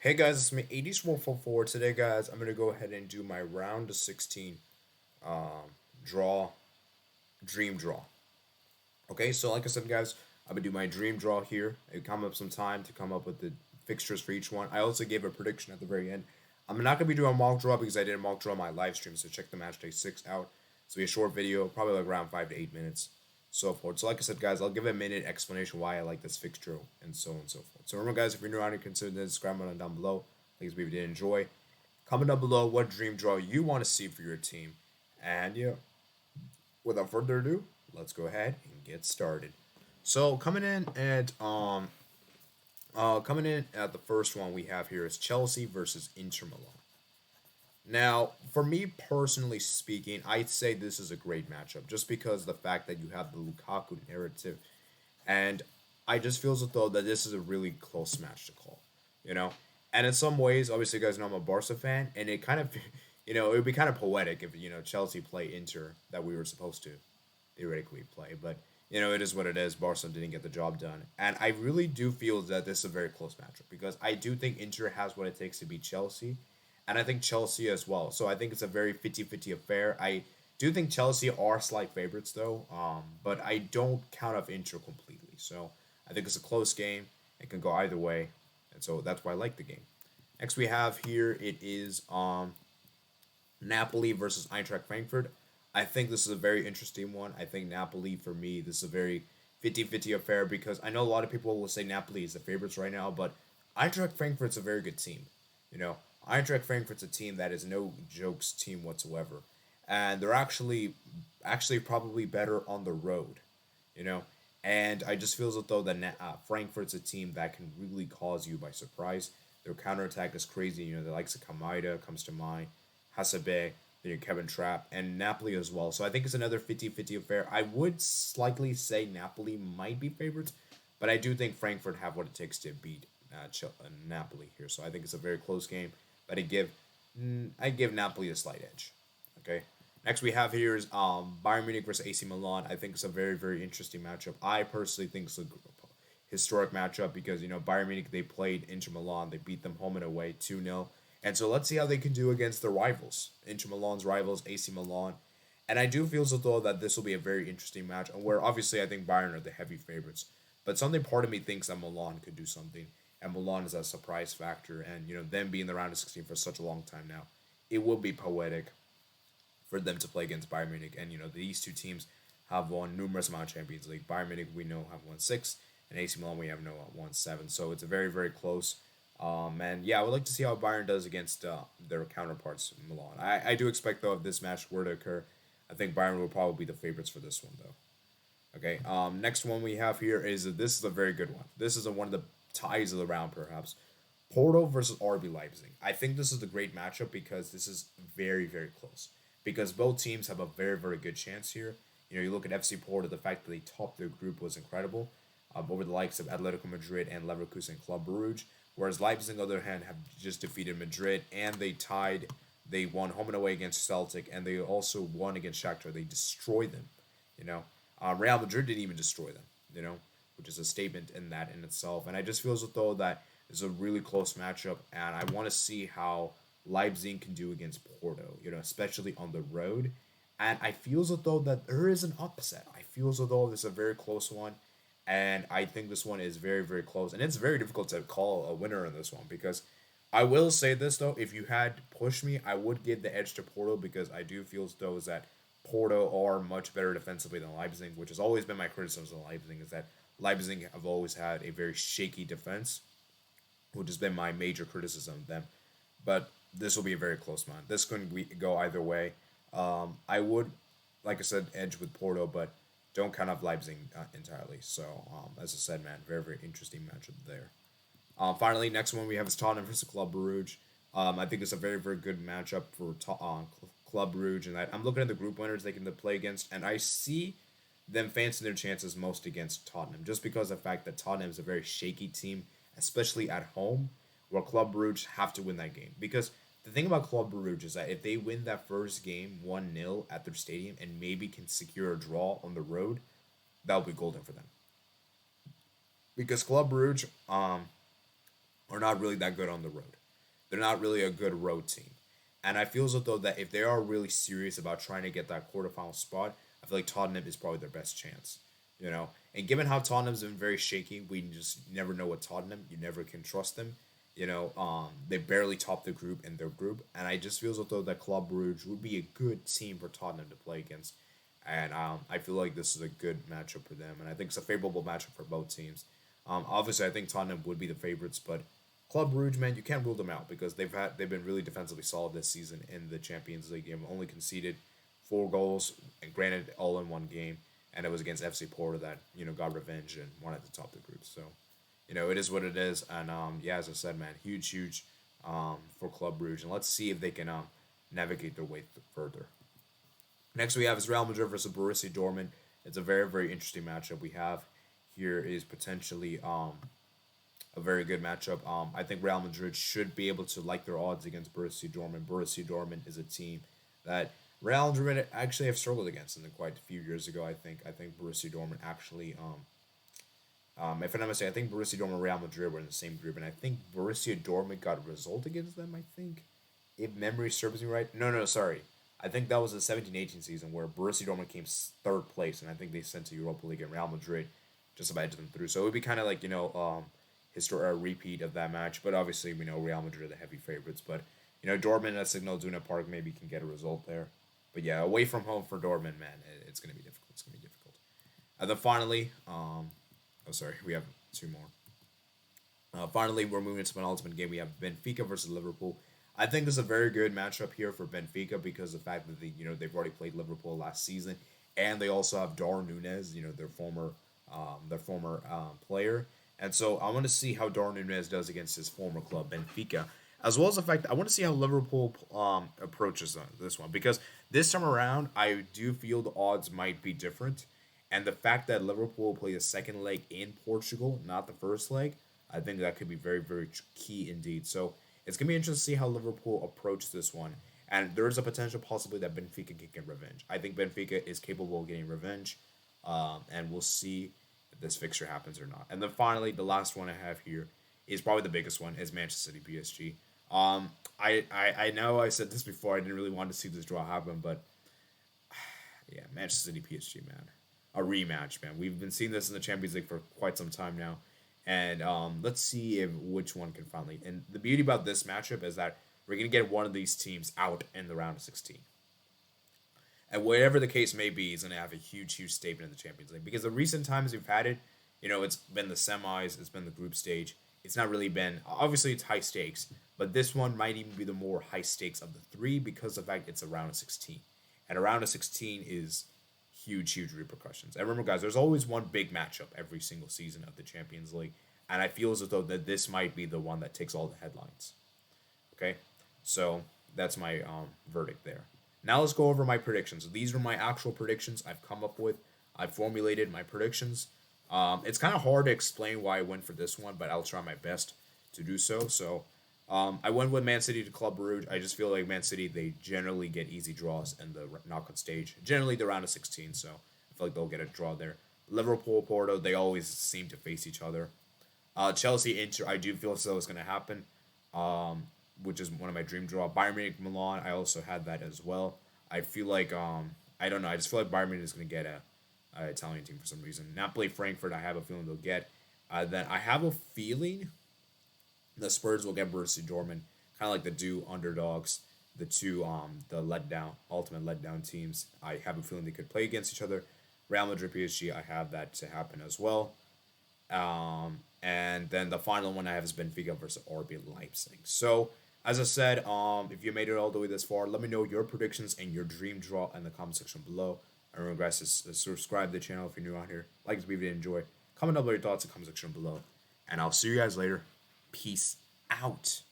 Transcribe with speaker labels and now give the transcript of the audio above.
Speaker 1: Hey guys, it's me, 80s144. Today, guys, I'm gonna go ahead and do my round of 16 um, draw, dream draw. Okay, so like I said, guys, I'm gonna do my dream draw here. It come up some time to come up with the fixtures for each one. I also gave a prediction at the very end. I'm not gonna be doing a mock draw because I did a mock draw on my live stream, so check the match day 6 out. So be a short video, probably like around 5 to 8 minutes, so forth. So like I said, guys, I'll give a minute explanation why I like this fixture and so on and so forth. So remember, guys, if you're new around here, consider the subscribe button down below. Please, if you did enjoy. Comment down below what dream draw you want to see for your team. And yeah, without further ado, let's go ahead and get started. So coming in at the first one we have here is Chelsea versus Inter Milan. Now, for me personally speaking, I'd say this is a great matchup just because of the fact that you have the Lukaku narrative, and I just feel as though that this is a really close match to call, you know. And in some ways, obviously, you guys know I'm a Barca fan, and it kind of, it would be kind of poetic if Chelsea play Inter that we were supposed to theoretically play, but it is what it is. Barca didn't get the job done, and I really do feel that this is a very close matchup because I do think Inter has what it takes to beat Chelsea, and I think Chelsea as well. So I think it's a very 50-50 affair. I do think Chelsea are slight favorites though, but I don't count off Inter completely. So I think it's a close game. It can go either way, and so that's why I like the game. Next we have here it is Napoli versus Eintracht Frankfurt. I think this is a very interesting one. I think Napoli, for me, this is a very 50-50 affair because I know a lot of people will say Napoli is the favorites right now, but Eintracht Frankfurt's a very good team. You know, Eintracht Frankfurt's a team that is no jokes team whatsoever. And they're actually probably better on the road, you know. And I just feel as though that Frankfurt's a team that can really cause you by surprise. Their counterattack is crazy. The likes of Kamada comes to mind, Hasebe, Kevin Trapp, and Napoli as well. So I think it's another 50-50 affair. I would slightly say Napoli might be favorites, but I do think Frankfurt have what it takes to beat Napoli here. So I think it's a very close game, but I give Napoli a slight edge. Okay. Next we have here is Bayern Munich versus AC Milan. I think it's a very, very interesting matchup. I personally think it's a historic matchup because Bayern Munich, they played Inter Milan, they beat them home and away 2-0. And so let's see how they can do against their rivals, Inter Milan's rivals, AC Milan. And I do feel as though that this will be a very interesting match, and where obviously I think Bayern are the heavy favorites, but something part of me thinks that Milan could do something, and Milan is a surprise factor, and them being the round of 16 for such a long time now, it will be poetic for them to play against Bayern Munich. And these two teams have won numerous amount of Champions League. Bayern Munich, we know, have won 6, and AC Milan, we have won 7. So it's a very, very close. And yeah, I would like to see how Bayern does against their counterparts in Milan. I do expect though if this match were to occur, I think Bayern will probably be the favorites for this one though. Okay. Next one we have here is this is a very good one. This is one of the ties of the round perhaps. Porto versus RB Leipzig. I think this is a great matchup because this is very, very close. Because both teams have a very, very good chance here. You look at FC Porto, the fact that they topped their group was incredible over the likes of Atletico Madrid and Leverkusen Club Brugge. Whereas Leipzig, on the other hand, have just defeated Madrid and they won home and away against Celtic, and they also won against Shakhtar. They destroyed them, you know. Real Madrid didn't even destroy them, which is a statement in that in itself. And I just feel as though that is a really close matchup, and I want to see how Leipzig can do against Porto, especially on the road. And I feel as though that there is an upset. I feel as though this is a very close one. And I think this one is very, very close. And it's very difficult to call a winner in this one because I will say this, though. If you had pushed me, I would give the edge to Porto because I do feel as though is that Porto are much better defensively than Leipzig, which has always been my criticism of Leipzig, is that Leipzig have always had a very shaky defense, which has been my major criticism of them. But this will be a very close one. This could go either way. I would, like I said, edge with Porto, but don't count off Leipzig entirely. So, as I said, man, very, very interesting matchup there. Finally, next one we have is Tottenham versus Club Brugge. I think it's a very, very good matchup for Club Brugge, and I'm looking at the group winners they can play against, and I see them fancying their chances most against Tottenham, just because of the fact that Tottenham is a very shaky team, especially at home, where Club Brugge have to win that game. Because the thing about Club Brugge is that if they win that first game 1-0 at their stadium and maybe can secure a draw on the road, that'll be golden for them. Because Club Brugge are are not really that good on the road. They're not really a good road team. And I feel as though that if they are really serious about trying to get that quarterfinal spot, I feel like Tottenham is probably their best chance. You know, and given how Tottenham's been very shaky, we just never know what Tottenham. You never can trust them. They barely topped the group in their group, and I just feel as though that Club Brugge would be a good team for Tottenham to play against, and I feel like this is a good matchup for them, and I think it's a favorable matchup for both teams. Obviously, I think Tottenham would be the favorites, but Club Brugge, man, you can't rule them out because they've been really defensively solid this season in the Champions League. They've only conceded 4 goals, and granted, all in one game, and it was against FC Porto that got revenge and wanted to top the group. So, it is what it is, and yeah, as I said, man, huge for Club Brugge, and let's see if they can navigate their way further. Next we have is Real Madrid versus Borussia Dortmund. It's a very interesting matchup we have here is potentially a very good matchup. I think Real Madrid should be able to like their odds against Borussia Dortmund. Borussia Dortmund is a team that Real Madrid actually have struggled against in quite a few years ago. I think Borussia Dortmund actually if I'm not mistaken, I think Borussia Dortmund and Real Madrid were in the same group, and I think Borussia Dortmund got a result against them. I think, if memory serves me right. No, sorry. I think that was the 17-18 season where Borussia Dortmund came third place, and I think they sent to Europa League, and Real Madrid just about edged them through. So it would be kind of like a repeat of that match. But obviously, we know Real Madrid are the heavy favorites. But Dortmund at Signal Iduna Park maybe can get a result there. But yeah, away from home for Dortmund, man, it's gonna be difficult. It's gonna be difficult. And then finally, we have 2 more. Finally, we're moving to an ultimate game. We have Benfica versus Liverpool. I think this is a very good matchup here for Benfica because of the fact that they've already played Liverpool last season, and they also have Darwin Núñez, their former player. And so I want to see how Darwin Núñez does against his former club Benfica, as well as the fact that I want to see how Liverpool approaches this one, because this time around I do feel the odds might be different. And the fact that Liverpool play the second leg in Portugal, not the first leg, I think that could be very key indeed. So it's going to be interesting to see how Liverpool approach this one. And there's a potential possibility that Benfica can get revenge. I think Benfica is capable of getting revenge. And we'll see if this fixture happens or not. And then finally, the last one I have here is probably the biggest one, is Manchester City PSG. I know I said this before. I didn't really want to see this draw happen, but yeah, Manchester City PSG, man. A rematch, man. We've been seeing this in the Champions League for quite some time now. And let's see which one can finally. And the beauty about this matchup is that we're going to get one of these teams out in the round of 16. And whatever the case may be, is going to have a huge statement in the Champions League. Because the recent times we've had it, it's been the semis, it's been the group stage. It's not really been, obviously it's high stakes, but this one might even be the more high stakes of the 3 because of the fact it's a round of 16. And a round of 16 is huge repercussions. And remember, guys, there's always one big matchup every single season of the Champions League, and I feel as though that this might be the one that takes all the headlines. Okay, so that's my verdict there. Now let's go over my predictions. These are my actual predictions I've come up with. I've formulated my predictions. It's kind of hard to explain why I went for this one, but I'll try my best to do so. So I went with Man City to Club Brugge. I just feel like Man City, they generally get easy draws in the knockout stage. Generally, the round of 16, so I feel like they'll get a draw there. Liverpool, Porto, they always seem to face each other. Chelsea, Inter, I do feel as though it's going to happen, which is one of my dream draw. Bayern Munich, Milan, I also had that as well. I feel like, I don't know, I just feel like Bayern Munich is going to get a Italian team for some reason. Napoli, Frankfurt, I have a feeling they'll get. Then I have a feeling the Spurs will get Borussia Dortmund, kind of like the two underdogs, the ultimate letdown teams. I have a feeling they could play against each other. Real Madrid, PSG, I have that to happen as well. And then the final one I have is Benfica versus RB Leipzig. So, as I said, if you made it all the way this far, let me know your predictions and your dream draw in the comment section below. And remember, guys, to subscribe to the channel if you're new out here. Like this video, enjoy. Comment down below your thoughts in the comment section below. And I'll see you guys later. Peace out.